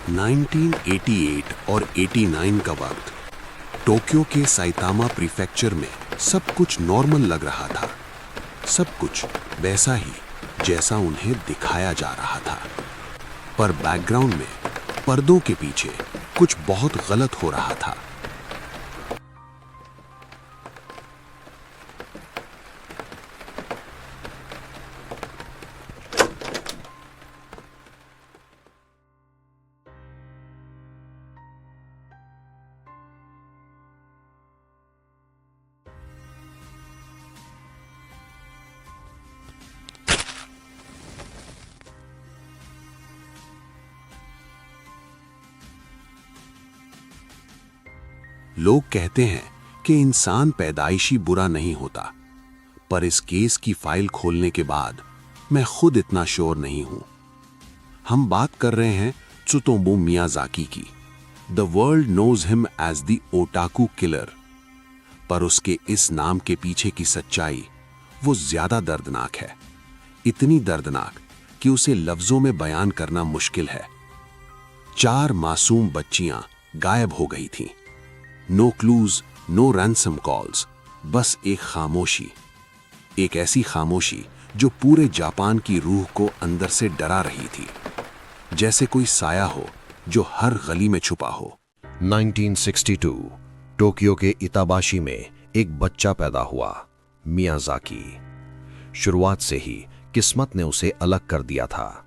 1988 और 89 का वक्त टोक्यो के साइतामा प्रीफेक्चर में सब कुछ नॉर्मल लग रहा था। सब कुछ वैसा ही जैसा उन्हें दिखाया जा रहा था, पर बैकग्राउंड में पर्दों के पीछे कुछ बहुत गलत हो रहा था। लोग कहते हैं कि इंसान पैदाइशी बुरा नहीं होता, पर इस केस की फाइल खोलने के बाद मैं खुद इतना श्योर नहीं हूं। हम बात कर रहे हैं त्सुतोमू मियाजाकी की। The world knows him as the otaku killer, पर उसके इस नाम के पीछे की सच्चाई वो ज्यादा दर्दनाक है। इतनी दर्दनाक कि उसे लफ्जों में बयान करना मुश्किल है। 4 मासूम बच्चियां गायब हो गई थीं। No clues, no ransom calls, बस एक खामोशी। एक ऐसी खामोशी जो पूरे जापान की रूह को अंदर से डरा रही थी, जैसे कोई साया हो जो हर गली में छुपा हो। 1962 टोक्यो के इताबाशी में एक बच्चा पैदा हुआ, मियाजाकी। शुरुआत से ही किस्मत ने उसे अलग कर दिया था।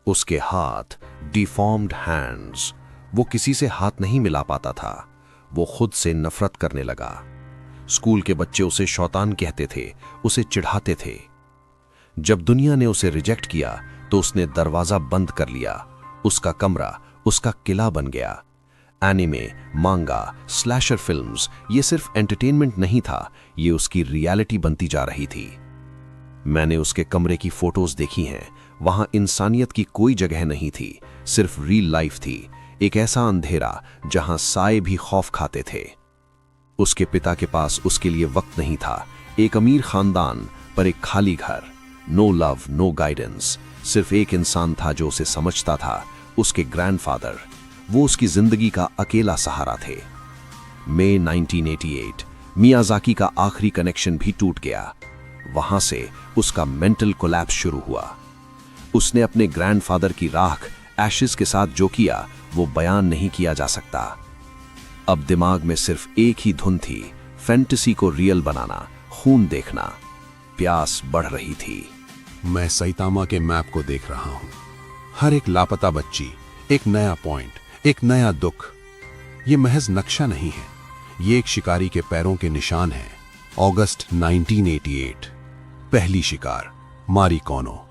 उसके हाथ डिफॉर्म्ड हैंड्स, वो किसी से हाथ नहीं मिला पाता था। वो खुद से नफरत करने लगा। स्कूल के बच्चे उसे शैतान कहते थे, उसे चिढ़ाते थे। जब दुनिया ने उसे रिजेक्ट किया तो उसने दरवाजा बंद कर लिया। उसका कमरा उसका किला बन गया। एनिमे, मांगा, स्लैशर फिल्म्स, ये सिर्फ एंटरटेनमेंट नहीं था, ये उसकी रियलिटी बनती जा रही थी। मैंने उसके कमरे की फोटोज देखी हैं। वहां इंसानियत की कोई जगह नहीं थी, सिर्फ रियल लाइफ थी। एक ऐसा अंधेरा जहां साए भी खौफ खाते थे। उसके पिता के पास उसके लिए वक्त नहीं था। एक अमीर खानदान पर एक खाली घर। No love, no guidance. सिर्फ एक इंसान था जो उसे समझता था, उसके ग्रैंडफादर। वो उसकी जिंदगी का अकेला सहारा थे। मई 1988 मियाजाकी का आखिरी कनेक्शन भी टूट गया। वहां से उसका मेंटल कोलैप्स शुरू हुआ। उसने अपने ग्रैंडफादर की राख एशेस के साथ जो किया वो बयान नहीं किया जा सकता। अब दिमाग में सिर्फ एक ही धुन थी, फैंटेसी को रियल बनाना, खून देखना। प्यास बढ़ रही थी। मैं साइतामा के मैप को देख रहा हूं। हर एक लापता बच्ची, एक नया पॉइंट, एक नया दुख। ये महज नक्शा नहीं है, ये एक शिकारी के पैरों के निशान है। अगस्त 1988 पहली शिकार, मारी कोनो।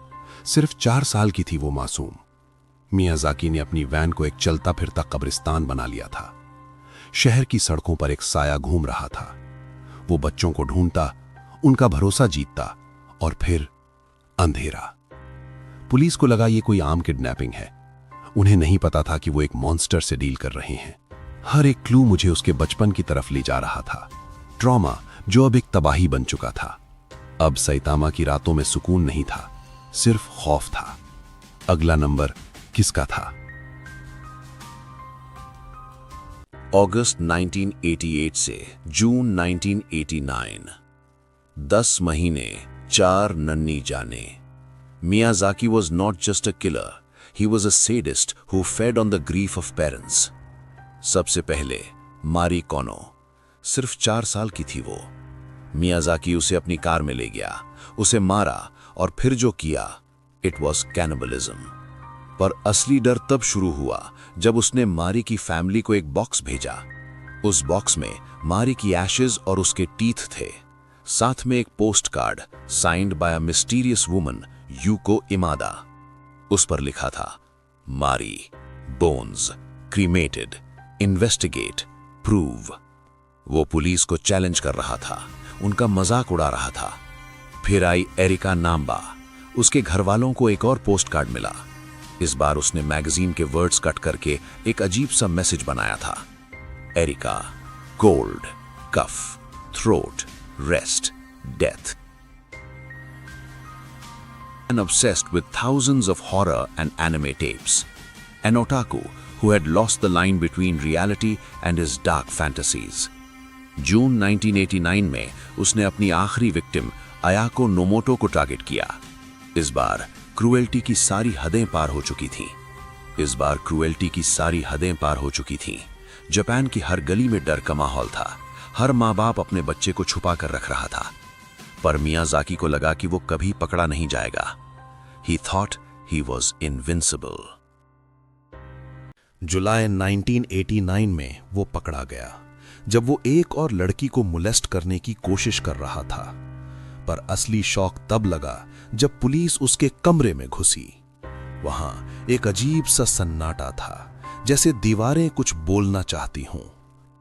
सिर्फ 4 साल की थी वो मासूम। मियाजाकी ने अपनी वैन को एक चलता फिरता कब्रिस्तान बना लिया था। शहर की सड़कों पर एक साया घूम रहा था। वो बच्चों को ढूंढता, उनका भरोसा जीतता, और फिर अंधेरा। पुलिस को लगा ये कोई आम किडनैपिंग है। उन्हें नहीं पता था कि वो एक मॉन्स्टर से डील कर रहे हैं। हर एक क्लू मुझे उसके बचपन की तरफ ले जा रहा था। ट्रॉमा जो अब एक तबाही बन चुका था। अब साइतामा की रातों में सुकून नहीं था, सिर्फ खौफ था। अगला नंबर किसका था? अगस्त 1988 से जून 1989, 10 महीने, 4 नन्ही जाने। Miyazaki was not just a killer, he was a sadist who fed on the grief of parents. सबसे पहले मारी कोनो। सिर्फ 4 साल की थी वो। मियाजाकी उसे अपनी कार में ले गया, उसे मारा, और फिर जो किया, it was cannibalism. पर असली डर तब शुरू हुआ जब उसने मारी की फैमिली को एक बॉक्स भेजा। उस बॉक्स में मारी की एशेज और उसके टीथ थे, साथ में एक post card signed by a mysterious woman, Yuko Imada. उस पर लिखा था, Mari, bones, cremated, investigate, prove. वो पुलिस को चैलेंज कर रहा था, उनका मजाक उड़ा रहा था। फिर आई एरिका नाम्बा। उसके घर वालों को एक और पोस्ट कार्ड मिला। इस बार उसने मैगजीन के वर्ड्स कट करके एक अजीब सा मैसेज बनाया था। Erika, gold, cough, throat, rest, death. And obsessed with thousands of horror and anime tapes. an otaku who had lost the line between reality and his dark fantasies. जून 1989 में उसने अपनी आखिरी विक्टिम अयाको नोमोटो को टारगेट किया। इस बार cruelty की सारी हदें पार हो चुकी थीं। जापान की हर गली में डर का माहौल था। हर माँ बाप अपने बच्चे को छुपा कर रख रहा था, पर मियाज़ाकी को लगा कि वो कभी पकड़ा नहीं जाएगा। He thought he was invincible. जुलाई 1989 में वो पकड़ा गया जब वो एक और लड़की को मोलेस्ट करने की कोशिश कर रहा था। पर असली शौक तब लगा जब पुलिस उसके कमरे में घुसी। वहां एक अजीब सा सन्नाटा था, जैसे दीवारें कुछ बोलना चाहती हों।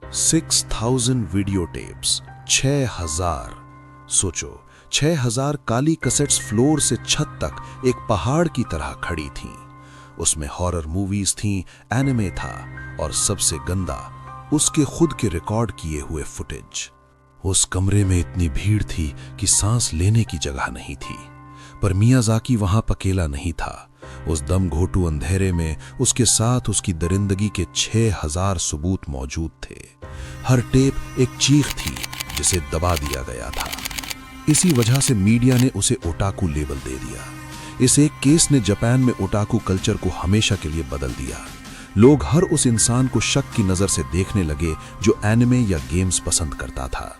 6000 वीडियो टेप्स, 6000। सोचो, 6000 काली कैसेट्स फ्लोर से छत तक एक पहाड़ की तरह खड़ी थीं। उसमें हॉरर मूवीज थीं, एनिमे था और सबसे गंदा उसके खुद के रिकॉर्ड किए हुए फुटेज। उस कमरे में इतनी भीड़ थी कि सांस लेने की जगह नहीं थी। पर मियाज़ाकी वहां अकेला नहीं था। उस दम घोटू अंधेरे में उसके साथ उसकी दरिंदगी के 6000 सबूत मौजूद थे। हर टेप एक चीख थी जिसे दबा दिया गया था। इसी वजह से मीडिया ने उसे ओटाकू लेबल दे दिया। इस एक केस ने जापान में ओटाकू कल्चर को हमेशा के लिए बदल दिया। लोग हर उस इंसान को शक की नजर से देखने लगे जो एनिमे या गेम्स पसंद करता था।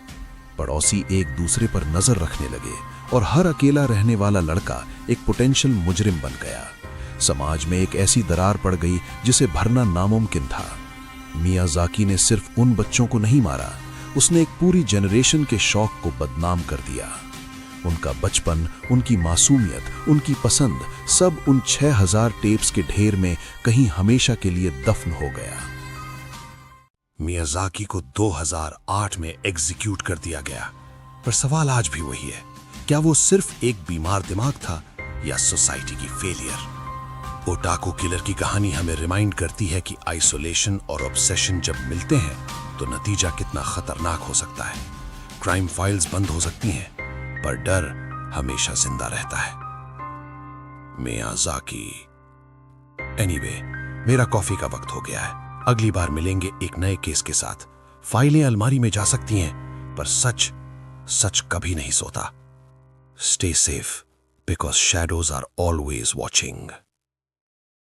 पड़ोसी एक दूसरे पर नजर रखने लगे और हर अकेला रहने वाला लड़का एक पोटेंशियल मुजरिम बन गया। समाज में एक ऐसी दरार पड़ गई जिसे भरना नामुमकिन था। मियाज़ाकी ने सिर्फ उन बच्चों को नहीं मारा, उसने एक पूरी जनरेशन के शौक को बदनाम कर दिया। उनका बचपन, उनकी मासूमियत, उनकी पसंद, सब उन 6000 टेप्स के ढेर में कहीं हमेशा के लिए दफन हो गया। मियाज़ाकी को 2008 में एग्जीक्यूट कर दिया गया। पर सवाल आज भी वही है, क्या वो सिर्फ एक बीमार दिमाग था या सोसाइटी की फेलियर? ओटाकू किलर की कहानी हमें रिमाइंड करती है कि आइसोलेशन और ऑब्सेशन जब मिलते हैं तो नतीजा कितना खतरनाक हो सकता है। क्राइम फाइल्स बंद हो सकती हैं, पर डर हमेशा जिंदा रहता है। मियाज़ाकी। एनीवे, मेरा कॉफी का वक्त हो गया है। अगली बार मिलेंगे एक नए केस के साथ। फाइलें अलमारी में जा सकती हैं, पर सच कभी नहीं सोता। Stay safe, because shadows are always watching.